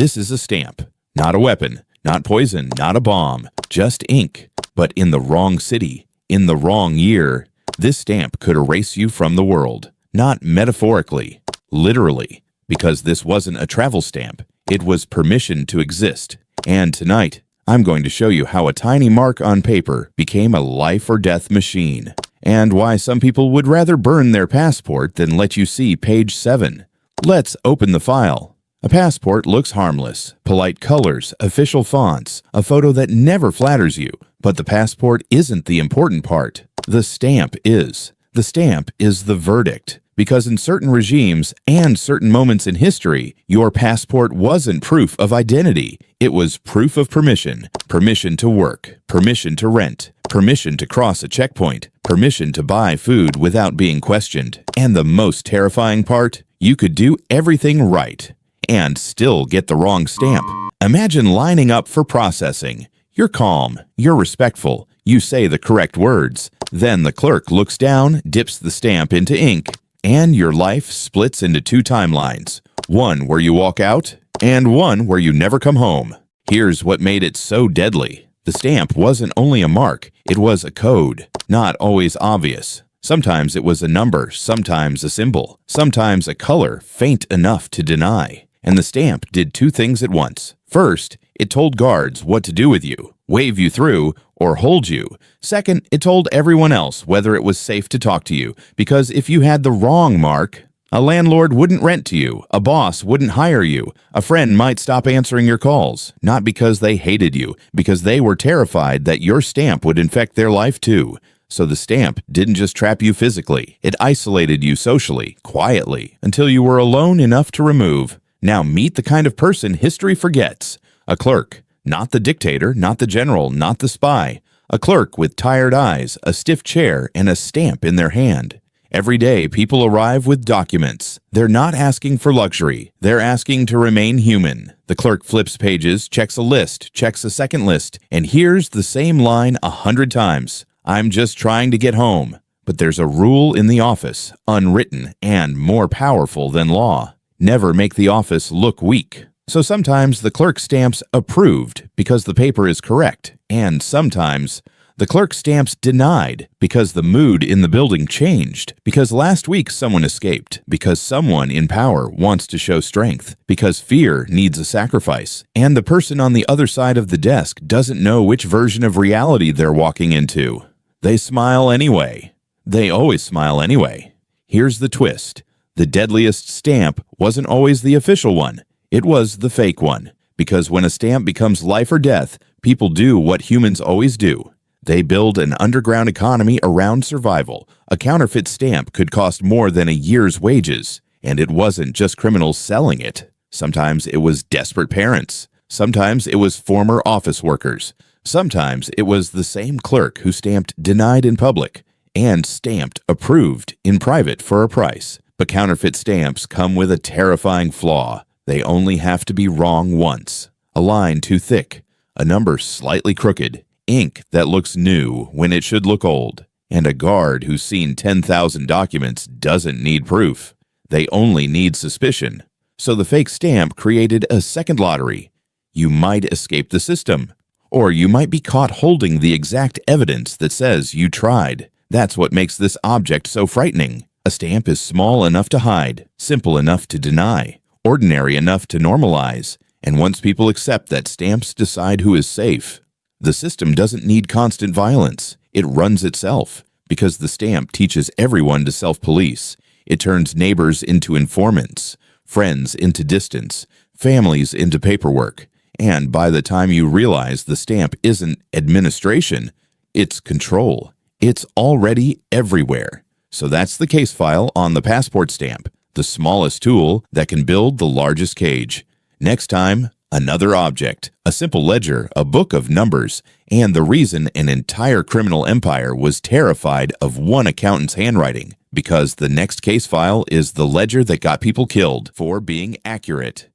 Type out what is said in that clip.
This is a stamp, not a weapon, not poison, not a bomb, just ink. But in the wrong city, in the wrong year, this stamp could erase you from the world. Not metaphorically, literally, because this wasn't a travel stamp. It was permission to exist. And tonight, I'm going to show you how a tiny mark on paper became a life or death machine, and why some people would rather burn their passport than let you see page 7. Let's open the file. A passport looks harmless, polite colors, official fonts, a photo that never flatters you, but the passport isn't the important part. The stamp is. The stamp is the verdict. Because in certain regimes and certain moments in history, your passport wasn't proof of identity. It was proof of permission. Permission to work, permission to rent, permission to cross a checkpoint, permission to buy food without being questioned. And the most terrifying part, you could do everything right and still get the wrong stamp. Imagine lining up for processing. You're calm, you're respectful, you say the correct words. Then the clerk looks down, dips the stamp into ink, and your life splits into 2 timelines. One where you walk out, and one where you never come home. Here's what made it so deadly. The stamp wasn't only a mark, it was a code. Not always obvious. Sometimes it was a number, sometimes a symbol, sometimes a color faint enough to deny. And the stamp did 2 things at once. First, it told guards what to do with you, wave you through, or hold you. Second, it told everyone else whether it was safe to talk to you, because if you had the wrong mark, a landlord wouldn't rent to you, a boss wouldn't hire you, a friend might stop answering your calls, not because they hated you, because they were terrified that your stamp would infect their life too. So the stamp didn't just trap you physically, it isolated you socially, quietly, until you were alone enough to remove. Now meet the kind of person history forgets. A clerk. Not the dictator, not the general, not the spy. A clerk with tired eyes, a stiff chair, and a stamp in their hand. Every day, people arrive with documents. They're not asking for luxury. They're asking to remain human. The clerk flips pages, checks a list, checks a second list, and hears the same line 100 times. I'm just trying to get home. But there's a rule in the office, unwritten and more powerful than law. Never make the office look weak. So sometimes the clerk stamps approved because the paper is correct, and sometimes the clerk stamps denied because the mood in the building changed, because last week someone escaped, because someone in power wants to show strength, because fear needs a sacrifice, and the person on the other side of the desk doesn't know which version of reality they're walking into. They smile anyway. They always smile anyway. Here's the twist. The deadliest stamp wasn't always the official one. It was the fake one, because when a stamp becomes life or death, people do what humans always do. They build an underground economy around survival. A counterfeit stamp could cost more than a year's wages, and it wasn't just criminals selling it. Sometimes it was desperate parents. Sometimes it was former office workers. Sometimes it was the same clerk who stamped denied in public and stamped approved in private for a price. But counterfeit stamps come with a terrifying flaw. They only have to be wrong once. A line too thick, a number slightly crooked, ink that looks new when it should look old, and a guard who's seen 10,000 documents doesn't need proof. They only need suspicion. So the fake stamp created a second lottery. You might escape the system, or you might be caught holding the exact evidence that says you tried. That's what makes this object so frightening. A stamp is small enough to hide, simple enough to deny, ordinary enough to normalize, and once people accept that stamps decide who is safe, the system doesn't need constant violence. It runs itself, because the stamp teaches everyone to self-police. It turns neighbors into informants, friends into distance, families into paperwork, and by the time you realize the stamp isn't administration, it's control. It's already everywhere. So that's the case file on the passport stamp. The smallest tool that can build the largest cage. Next time, another object, a simple ledger, a book of numbers, and the reason an entire criminal empire was terrified of one accountant's handwriting, because the next case file is the ledger that got people killed for being accurate.